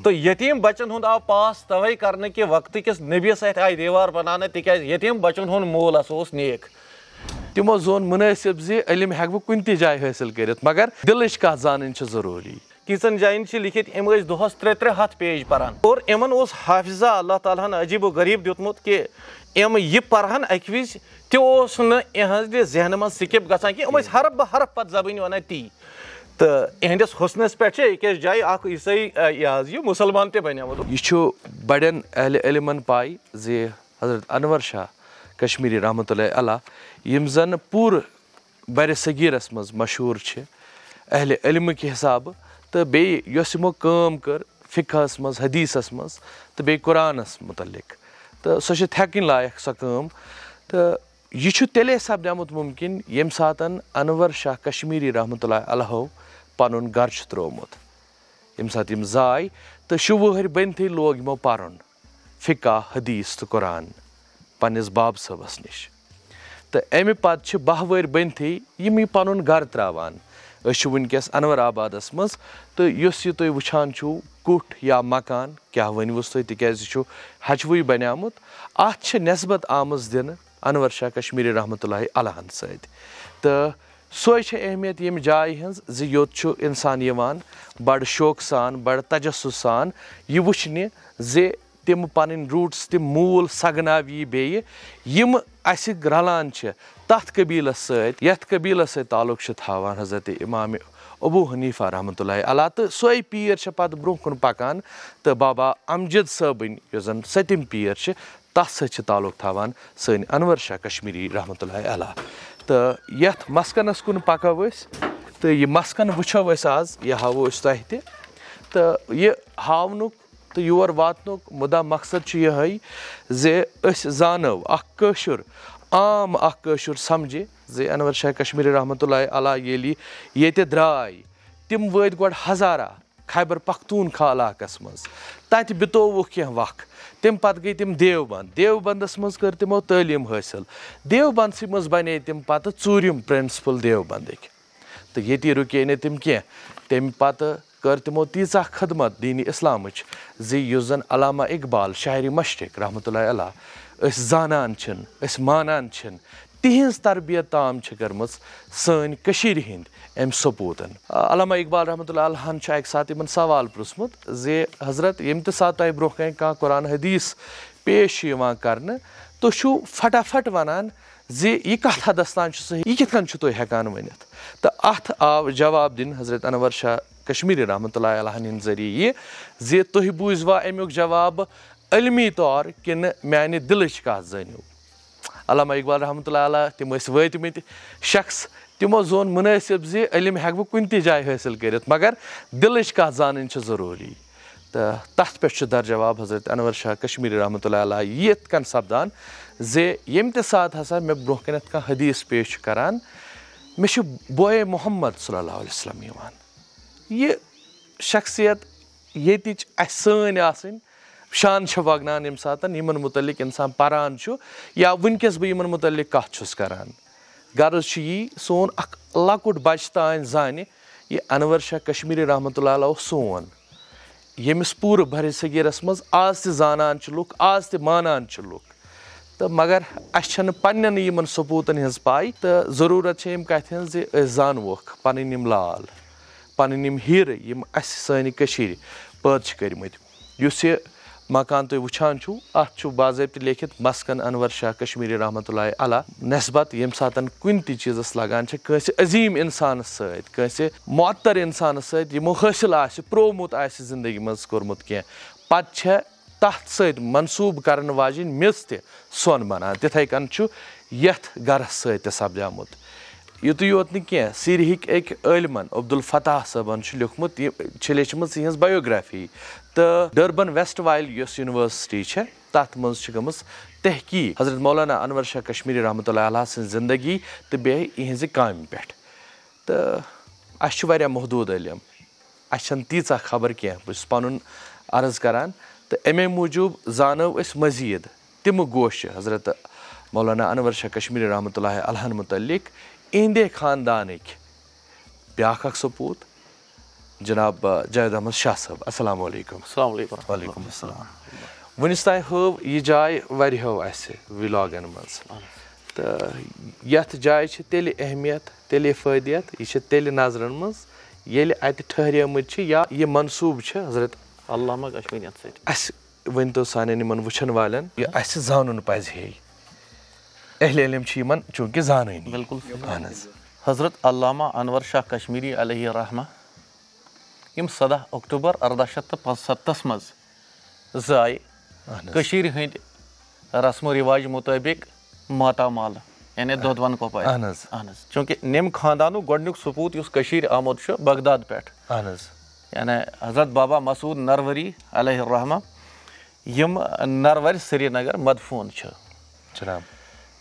तो यतीम बच्चन हुंद आव पास तवे करने के वक्त किस नबी सहित आय दीवार बनाने तिकाज यतीम बच्चन हुंद मोल ओस नेक तिमो जोन मुनासिब जे इल्म हेक बह कुन जाय हासिल करित मगर दिलच कथ जानन जरूरी किचन जाइन लिखित इम दोहस 300 पेज परान और इमन ओस हाफिजा अल्लाह ताला अजीब व गरीब दितमुत कि इम यह पढ़ान अक विज तोस नहद जहन मज स्किप गसान कि हरफ ब हरफ पत जबान वन ती तो इहंदिस हुस्नस पे अकिस जाय ईसाई मुसलमान ते बनियामत यह बड़न अहल इल्मन पाई जे हजरत अनवर शाह कश्मीरी रहमतुल्लाह अलैह यम जन पूर बर सगीरस मज मशहूर अहल इल्म के हिसाब तो बेमो काम कर फ़िक़हस मज हदीसस मज तो बे कुरानस मुतल्लिक तो सो थकिन लायक सो काम तो यह तेले सपदामुत मुमकिन यम सातन अनवर शाह कश्मीरी रहमतुल्लाह अलैह पनुन गर त्रोमुत यम सात यम जाय तो शुवहर बनते लोग यमो परन फ़िक़ह हदीस तो कुरान पन्निस बाब सबस निश तो अमि पत 12 वहर बनते यम पनुन गर त्रावान वनकस अनवर आबादस मज तो यह तुम वुचान कुठ या मकान क्या वनवुस तुम तिकाज हचवुई बनियामुत अत नस्बत आमज दिन अनवर शाह कश्मीरी रहमतुल्लाह अलैह सत तो सोई अहमियत यम जाय हज योत इंसान यवान बड़ शौक सान बड़ तजस्सुस सान यह वुचने जे तिम पन रूट्स तिम मूल सगनाव यह यम अस रलान तथ कबीलस सत यथ कबीलस सत ताल्लुक थावान हजरत इमाम अबू हनीफा रहमतुल्लाह अलैह तो सोई पीर पत ब्रोह कुन पकान तो बाबा अमजद सबन यस जन 7th पीर तथ सत ताल्लुक थावान सन अनवर शाह कश्मीरी रहमतुल्लाह अलैह तो यथ मस्कनस कुन पको तो यह मस्कन वुचो आज यह हावो तह तो यह हावनुक तो योर वातनुक मुदा मकसद यह जे जानो अशुर आम अशुर समझे जे अनवर शाह कश्मीरी रहमतुल्लाह अलैह ये द्राय तिम वत गो हजारा खैबर पख्तूनख्वा इलाकस मज तत बितोवुक कह वक तम पत गई तिम देवबंदस मज कर तिमो तालीम हासिल देवबंदस मज बने तिम पत 4th प्रिंसिपल देवबंदिक तो ये रुके न तिम कह तम पत कर तिमो तीचा खदमत दीन इस्लामच जी युस जन अलामा इकबाल शायरी मशरिक रहमतुल्लाह अलैह जानान मानान तिहंज तरबियत ताम कर्म सन हिंद अम सपूतन अलामा इकबाल रहमतुल्लाह अलैह अक सात इन सवाल पृछमुत जे हजरत यम सात तुम ब्रोह कन कह कुरान हदीस पेश कर तो फटाफट वनान जे यह कत हदस तान सही यह कित तुम हेकान वनित तो अत आव जवाब दिन हजरत अनवर शाह कश्मीरी रहमतुल्लाह अलैह जरिए ये जे तुह बूझवा अमुक जवाब इल्मी तौर किन म्यान दिलच कत जानियो अल्लामा इकबाल रहमतुल्लाह अलैह तिम वतमित शख्स तिमो जोन मुनासिब जे इल्म हेक बह कुन जाय हासिल करित मगर दिलच कत जानन जरूरी तो तथ पे दर जवाब हजरत अनवर शाह कश्मीरी रहमतुल्लाह अलैह यत कन सपदान जे यम सात हसा मे ब्रोह कन कह हदीस पेश करान मे बोए मोहम्मद सल्लल्लाहु अलैहि वसल्लम यवान यह शख्सियत ये सन आसन शान वगनान यम सात यमन मुतलिक इंसान परान या वनकस बह यमन मुतलिक कथ करान गर्ज यी सोन अख लकुट बच तान जान यह अनवर शाह कश्मीरी रहमतुल्लाह अलैह सोन यमिस पूर बर सगीरस मज आज जानान लुक आज मानान लुक तो मगर अस पन्न यमन सबूतन हज पाई तो जरूरत यम कथ जे जानवोख पन यम लाल पन यम हीर यम सन पैद कर्मत युस यह मकान तुम वुचान अत बाज़ाब्त लिखित मस्कन अनवर शाह कश्मीरी रहमतुल्लाह अलैह नस्बत यम सात कुन चीज़स लगान कंस अजीम इंसान कंस मुअत्तर इंसान समो हासिल प्रोमुत जिंदगी मज कोर्मुत कह पे तथ सत मनसूब करन वाजिन मिस सोन बनान तिथे कन यथ गरस सपदामुत युत योत कह सीरिहिक एक इलमन अब्दुल फताह सबन लिखमुत लेचम यहज बायोग्राफी तो डर्बन वेस्ट वाइल यूनिवर्सिटी तथ मज गम तहकीक हजरत मौलाना अनवर शाह कश्मीरी रहमतुल्लाह अलैह सं जिंदगी तो बे इहज काम पे तो अस महदूद इलम अस तीचा खबर कह बस पन अर्ज करान तो अमे मूजूब जानो मजीद तिम गोश हजरत मौलाना अनवर शाह कश्मीरी रहमतुल्लाह अलैह मुतल्लिक इहंदे खानदानिक ब्याख सपूत जनाब जावेद अहमद शाह साहब। अस्सलाम वालेकुम। वालेकुम अस्सलाम। वनिस ताईं हव यह जाय वारियो असे व्लॉगन मज तो यथ जाय छ तेल अहमियत तेल फ़ायदियत यह तेल नजरन मज येल अत ठहरियमत छ या यह मंसूब छ हजरत अल्लामा कश्मीरियत सत अस वनतो सानन यमन वुछन वालन यह अस जानन पज हे अहले इल्म छ यमन चूंकि जानन। बिल्कुल हजरत अल्लामा अनवर शाह कश्मीरी अलैहि रहमा यम 17 अक्टूबर 1875 मज जाय कशीर हंद रस्म रिवाज मुताबिक मातामाल यानी दोदवन कोपार चूंकि निम खानदानु गोडनुक सपूत युस कशीर आमुद छ बगदाद पेट यानी हजरत बाबा मसूद नरवरी अलैहि रहमा यम नरवर श्रीनगर मदफून छ जनाब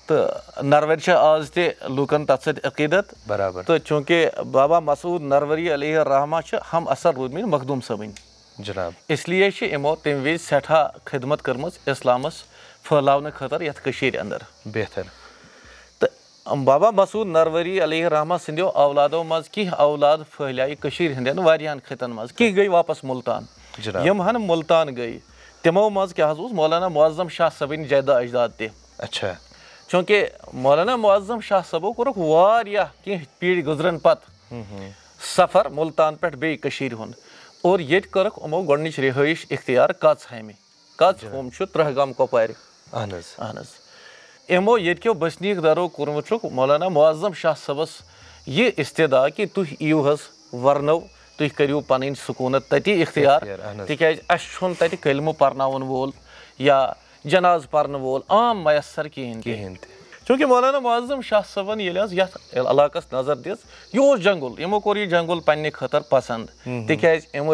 तो नरवर छ आज ते लुकन तथ सत अकीदत बराबर तो चूंकि बाबा मसूद नरवरी अलैहि रहमा छ हम असर रूदमिन मखदूम सबन जनाब इसलिए यमो तम वज सठा खिदमत कर्म इस्लामस फैलावन खतर यथ कशीर अंदर बेहतर तो बाबा मसूद नरवरी अलैहि रहमा सिंदो औलादों मज की औलाद फैलाय कशीर हंदन वारियान खितन मज की गई वापस मुल्तान यम हन मुल्तान गई तिमो मज क्या मौलाना मुअज्जम शाह सबन जद्द अजदाद ते अच्छा चूंकि मौलाना मुअज्जम शाह सबो कोरक वारिया की पीढ़ गुजरन पत सफर मुल्तान पे बे कशीर हुन और ये करक उमो गोडनिच रिहाइश इख्तियार कच हमें कच हम 3 गाम कोपार यमो ये बसनीक दारो कोरमुत मौलाना मुअज्जम शाह सबस ये इस्तेदा कि तुह इव हस वर्नो तुह करियो पन सुकूनत तति इख्तियार तिकाज अस तति कलमु परनावन वोल या जनाज पर्न वोल आम मैसर कहें चूंकि मौलाना मुअज्जम शाह सबन यथ इलाकस नजर दिस यह जंगल यमो कोर यह जंगल पन्ने खतर पसंद तिकाज यम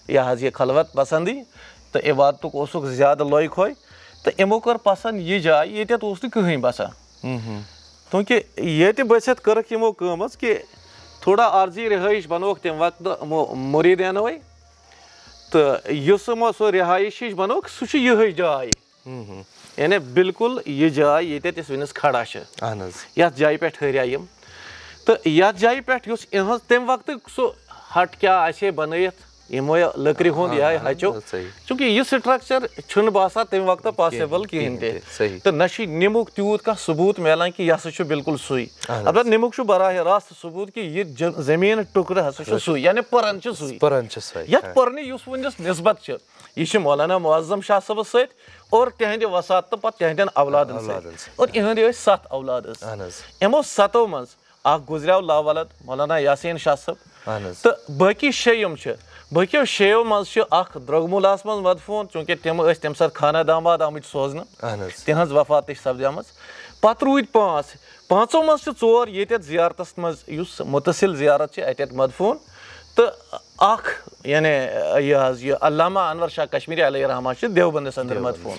यह खलवत पसंदी तो इबादतुक ओसुक ज्यादा लोय खोय तो यमो कर पसंद यह जाय येत ओस कहीं बसान क्योंकि ये बसित करक यमो कमज कि थोड़ा आर्जी रिहाइश बनोक तम वक्त मुरीदन वै तो युस सो रिहाइश बनोक सह यह जाय यानी बिल्कुल यह जाय ये वनस खड़ा यथ जाय पे ठहरिया यम तो यथ जाय पे तम वक्त सो हट क्या आसे बनत यमो लकड़ी हुंद यह हचो चूंकि यह स्ट्रक्चर छुन बासा तम वक्त पॉसिबल कहें तो न निमुक तूत का सबूत मिलान कि यह हसा बिल्कुल सुई अलबत्ता निमुक बराह रास्त सबूत कि यह जमीन टुकर हसा सुई यानी परन सुई यथ परन वनस निस्बत यह मौलाना मुअज्जम शाह सबस सत और तिहंद वसात तो पत तिहंदन औलादन और इहंद 7 औलाद यमो 7 मज गुजरियाव लावलद मौलाना यासीन शाह सब तो बाकी 6 यम बकियो 6 मज द्रगमुलास मज मदफून चूंकि तम सात खाना दामाद आमुत सोजन तिहज वफात सपदम पत रूद 5 मज 4 ये जियारतस मज मुतसिल जियारत अत मदफून तो यानी यह अल्लामा अनवर शाह कश्मीरी अलैहि रहमा देवबंदस अंदर मदफून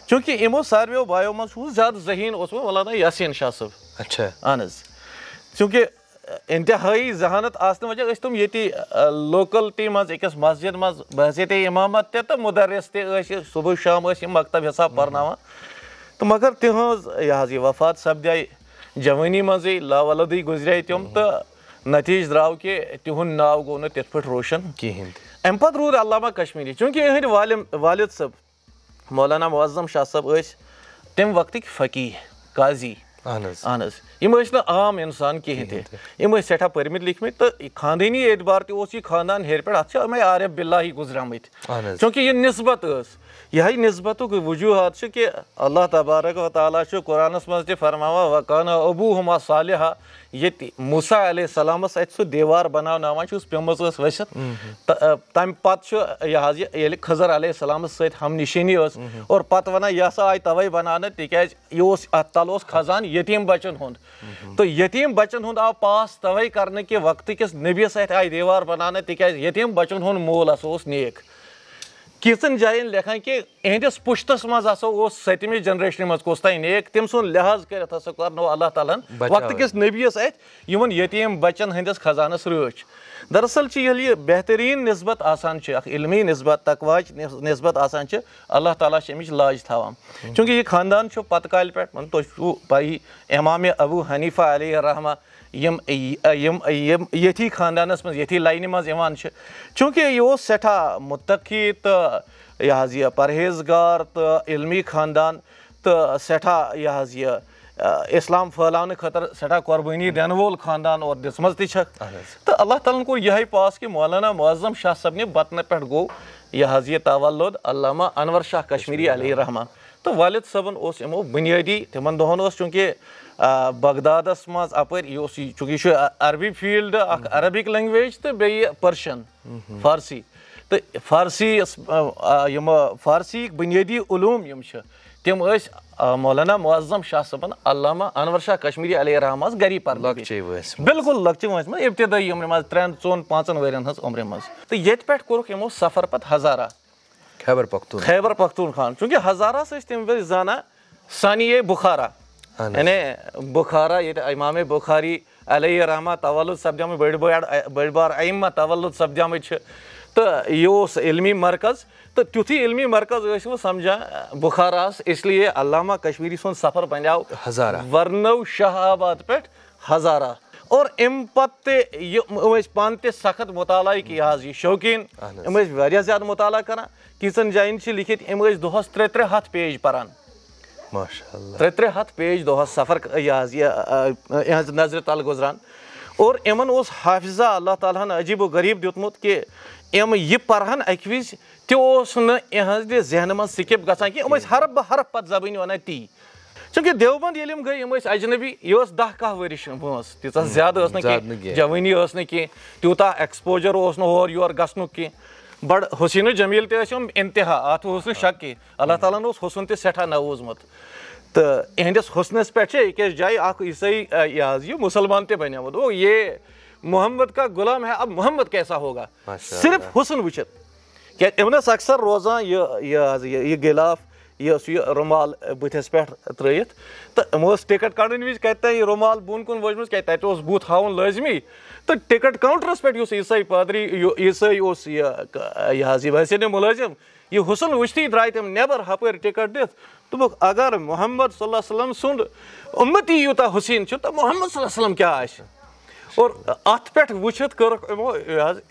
चूंकि यमो सारो बायो मज ज्यादा जहीन मौलाना यासीन शाह सब अच्छा चूंकि इंतहाई जहानत आसने वजह तुम ये लोकलिटी मज अकिस मस्जिद मज बहसीत इमामत तो मुदरस सुबह शाम मकतब हिसाब पर्ना तो मगर तिहज यह वफात सपदाय जवानी मज लावलदी गुजरे तम तो नतीज द्राव कि तिहुंद नाव गो न तिथ पट रोशन कहें अम पत रूद अल्लामा कश्मीरी चूंकि यहद वालिद सब मौलाना मुअज्जम शाह सब तम वक्त फकीह काजी यम आम इंसान कहें यम सठा परमित लिखमित तो खानदानी एतबार तह खानदान हेर पे अत आरिफ बिल्लाही गुजरामत चूंकि यह निस्बत यह निस्बत वजूहत कि अल्लाह तबारक व तआला कुरानस मज फरमावा वकाना अबूहुमा सालिहा ये मूसा अलैहिस्सलामस अत सह देवार बनावन पेमस वसित तम पत ये खजर अलैहिस्सलामस सत हम निशानी और पत वन यह आय तवे बनाने तिकाज यह अत तल खजान यतीम बचन हुंद तो यतीम बचन हुंद आव पास तवे करने के वक्त किस नबी सत आय देवार बनाने तिकाज यतीम बचन हुंद मोल नेक किचन जायन लेखान कि इहंदिस पुश्तस मज 7वीं जनरेशन मज कोस ताई नेक तम सुन लिहाज कर अल्लाह ताला वक्त किस नबीस अत यमन यतीम बच्चन हंदिस खजानस रच दरअसल यह बेहतरीन निस्बत आसान इल्मी निस्बत तकवाच निस्बत आसान अल्लाह ताला अमिच लाज थवान चूंकि यह खानदान पत काल पे तुम पाई इमाम अबू हनीफा अलैहि रहमा यथी खानदानस मज यथी लाइन मज इवान छ चूँकि यह सठा मुत्तकी तो यह परहेजगार तो इल्मी खानदान तो सठा यह इस्लाम फैलाने खतर सठा कुर्बानी दिन वोल खानदान और दिसम तो अल्लाह ताला को यह पास कि मौलाना मुअज्जम शाह सब ने बतन पे गो यह तवल्लुद अल्लामा अनवर शाह कश्मीरी अलैहि रहमान तो वालिद सबन यमो बुनियादी तिमन दोहन चूँकि बगदादस मज अपर चूँकि अरबी फील्ड अरबिक लैंग्वेज तो बे पर्शियन फारसी तो फारसी बुनियादी उलूम यम तम मौलाना मुअज्जम शाह सबन अल्लामा अनवर शाह कश्मीरी अलैहि रहमान गरी पर बिल्कुल लक्चे वस मज इब्तदाई उम्र मज 3-4-5 वरियन हज उम्र मज तो ये पे कोरुक यमो सफर पत हजारा खैबर पख्तूनख्वा चूँकि हजारा तम जाना सानिये बुखारा यानी बुखारा ये इमाम बुखारी अलैहि रहमा तवल्लुद सपदम बड़ बार अइम्मा तवल्लुद सपदम तो यह इल्मी मरकज़ तो तुथी इल्मी मरकज़ समझा बुखारास इसलिए अल्लामा कश्मीरी सुन सफ़र बनो हजारा वर्नव शाहबाद पे हजारा और अम पे पान ते सख्त मुताला यह शौकीन ज़्यादा मुताला करान किचन जाइन लिखित अम दोहस 3-3 हथ पेज परान माशाअल्लाह 3-3 हथ पेज दोहस सफ़र यह नजर तल गुजरान और इमन हाफिजा अल्लाह ताला अजीब गरीब दितमुत कि यम यह परहन अक विज तहज जहन मज स्किप गसान कि हरफ हरफ पत जबान वन ती चूँकि देवबंद ये गई अजनबी यह 10-10 वरिश वस तीत ज्यादा जवानी कह तूता एक्सपोजर होर योर गसन कह बड़ हुसैन जमील तम इंतहा अत शक कह अल्लाह ताला हुसन ते सठा नवूजमुत तो इहंदिस हुसनस पे अकिस जाए ईसाई यह मुसलमान ते बनियामुत वो ये मोहम्मद का गुलाम है अब मोहम्मद कैसा होगा सिर्फ हुसन वुचित क्या इमनस अक्सर रोजान यह गिलाफ यह रुमाल बुथस पे त्रित तो टिकट कड़न विज कत रुमाल बोन कुन वजम क्या बूथ हावन लाजमी तो टिकट काउंटरस पे ईसाई पादरी ईसाई यह वैसे मुलाजिम यह हुसन वुचती द्राय तम नेबर हपर टिकट दित दोपक अगर मोहम्मद सल्लल्लाहु अलैहि वसल्लम सुंद उम्मती यूता हुसैन तो मोहम्मद सल्लल्लाहु अलैहि वसल्लम क्या आश और अत पे वुचित कर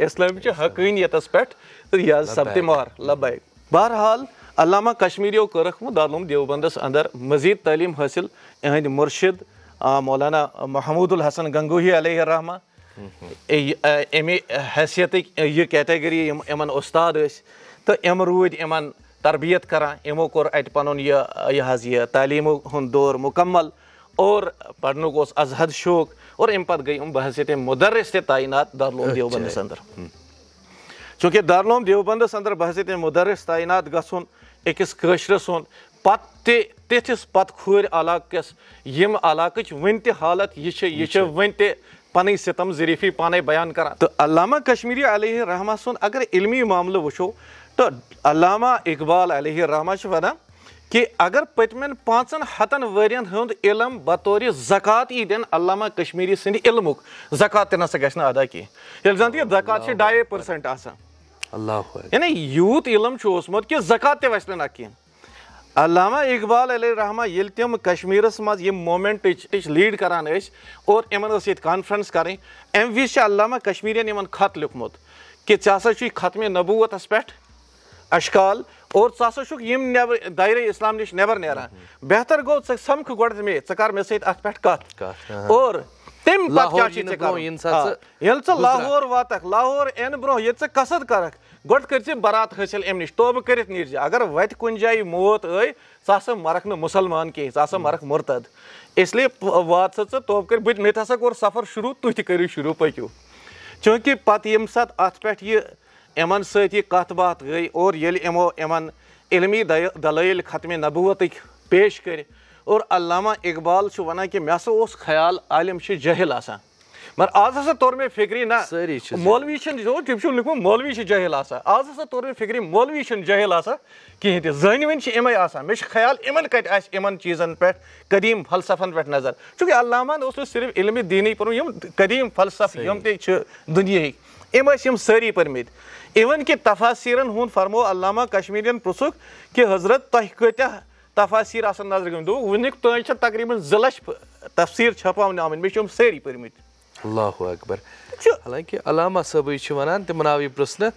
इस्लाम हकीनियतस पे तो यह सब्त मार लबैक बहरहाल अल्लामा कश्मीरियों करख दारुल देवबंदस अंदर मजीद तालीम हासिल इहंद मुर्शिद मौलाना महमूदुल हसन गंगोही अलैहि रहमा अमे हैसियत यह कैटेगरी इमन उस्ताद तो इम रूद इमन तरबियत करान इमो कोर अत पनुन यह तालीम हुंद दौर मुकम्मल और पढ़नुक अजहद शौक और अम पे गई बहसियत मुदर्रिस ते तैनात दारुल देवबंदस अंदर चूँकि दारुल देवबंदस अंदर बहसियत मुदर्रिस तैनात गसन अकिस कशरस पे तिथिस पत खुर इलाकस यम इलाकच वन त हालत यह वन त पन सितम ज़रीफ़ी पाने बयान करान तो अल्लामा कश्मीरी अलैहि रहमा सुन अगर इल्मी मामले वुचो तो अल्लामा इकबाल अलैहि रहमा वन कि अगर पतमन 500 वरियन हुंद इल्म बतौर ज़कात ई दिन अल्लामा कश्मीरी सिंध इल्मुक ज़कात ते नसा गछ अदा की जन ज़कात 2% आसान अल्लाह यानी यूत इल्म ओसमुत कि ज़कात ते वस ना कह अल्लामा इकबाल अलैहि रहमा ये तम कश्मीरस मज ये मोमेंट लीड करान और इन ये कॉन्फ्रेंस करें अम विज अल्लामा कश्मीरियन इन खत लिखमुत कि चा खत्म नबूवतस पे अशकाल और यम दायरे इस्लाम निश नेबर नेरान बेहतर गो समख गोड़ मे कर मे सत पे कत और तम पे लाहौर वातक लाहौर इन ब्रो ये कसद करक गोड़ कर बरात हासिल अम निश तोब कर नीर अगर वत कुन जाय मौत आई मरक न मुसलमान कह मरक मुर्तद इसलिए वात तोब कर मे हसा कोर सफ़र शुरू तुह तू शुरू पकू चूँकि पत यम सत अत पे इमन सत कत बात गई और ये इमो इमन इल्मी दलाइल खत्म नबूवत पेश कर और अल्लामा इकबाल वन कि मे ख्याल आलिम जहिल आसान मगर आज हसा तोर मे फिक्री ना मौलवी लिखो मौलवी जहिल आसान आज हसा तोर मे फिक्री मौलवी जहिल आसान कहें ते जन वन इमे आसान मे ख्याल इमन कत इमन चीज़न पे कदीम फलसफन पे नजर चूँकि अल्लामान सिर्फ इल्म दीनी पर यम कदीम फलसफ यम दुनिया इम सारी परमित इवन कि तफासीरन हुन फरमो अल्लामा कश्मीरियन पुसुक कि हजरत तह कत्या तफासीर नजर गम दो वनिक तक तकरीबन 2 लाख तफसीर छपावन आम मे सारी परमित अल्लाहु अकबर हालांकि अलामा साहब वन तिमन आव यह प्रश्न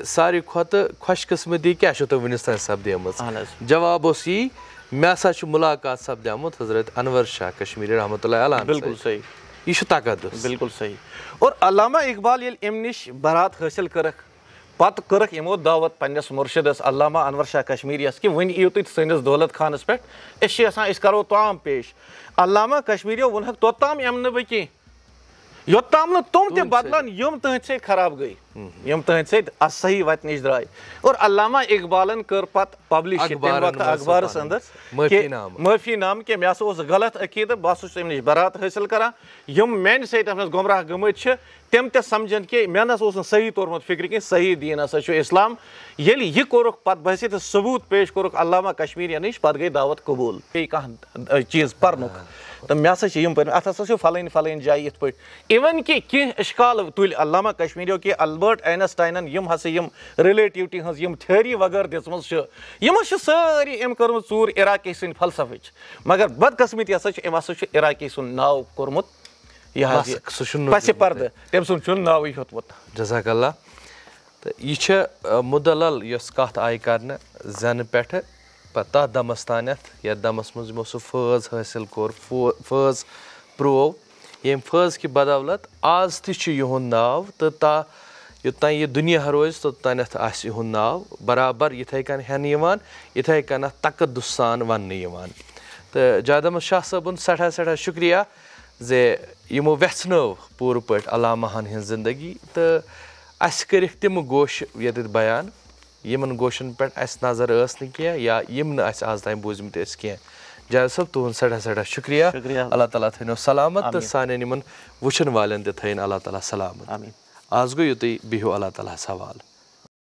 सारी खुद खुशकिस्मती क्या तो वनिस तान सपदेम जवाब यी मे हसा मुलाकात सपदेमुत हजरत अनवर शाह कश्मीरी रहमतुल्लाह अलैह बिल्कुल सही यह तकद्दुस बिल्कुल सही और अल्लामा इकबाल ये अम निश बरात हासिल करक पत करक यमो दावत पन्नस मुर्शिदस अल्लामा अनवर शाह कश्मीरियस कि वन इो तुम सैनिस दौलत खानस पे अस करो ताम पेश अल्लामा कश्मीरियो वनक तोताम यम न बह योत्ताम तुम ते बदलान यम तहद से खराब गई यम तहद से सही वत निश द्राय और अल्लामा इकबालन कर पत पब्लिश अखबार अंदर माफी नाम के मे गलत अकीद बस तम नश बरात हासिल करान यम मेन सत गुमराह गमत तम ते समझन कि मे ना सही तोरमुत फिक्र कि सही दीन हसा इस्लाम ये यह कोरुक पत बहस सबूत पेश कोरुक अल्लामा कश्मीरिया नश पत गई दावत कबूल कह चीज पर्नुक तो मे हसा पे अत हसा फलान फलान जाय इत पे इवन कि कह इश्काल तुल अल्लामा कश्मीरियो कि अल्बर्ट आइंस्टाइन यम हसा यम रिलेटिविटी हज यम थ्योरी वगैरह दिम यम सारी अम कर्म चूर इराकी सद फलसफच मगर बदकस्मती हसा इराकी सुन नाव कोरमुत पस पर्द तम सुन नाव होतमुत जज़ाकल्लाह तो यह मुदलल कत आई कर जन पे तथ दमस तान ये दमस मो सह फैज़ हासिल कोर फैज़ प्रूव ये फैज़ की बदौलत आज तुंद नाव तो योतान यह दुनिया रोज तोतान आह नाव बराबर इथे कन हेन इथे कन तकद्दुस सान वन तो जावेद अहमद शाह साहबन सठा सठा शुक्रिया जे यमो वेनो पूर पे अलामाहन हज जिंदगी तो अस कर तम गोश ये बयान यमन गोशन पे नजर कह या यम आज तान बूजमत कह जावेद साहब तुहद सठा सठा शुक्रिया अल्लाह ताला थो सलामत तो सान वुचन वाले थन अल्लाह ताला सलामत आज गो युत बिहो अल्लाह ताला हवाल।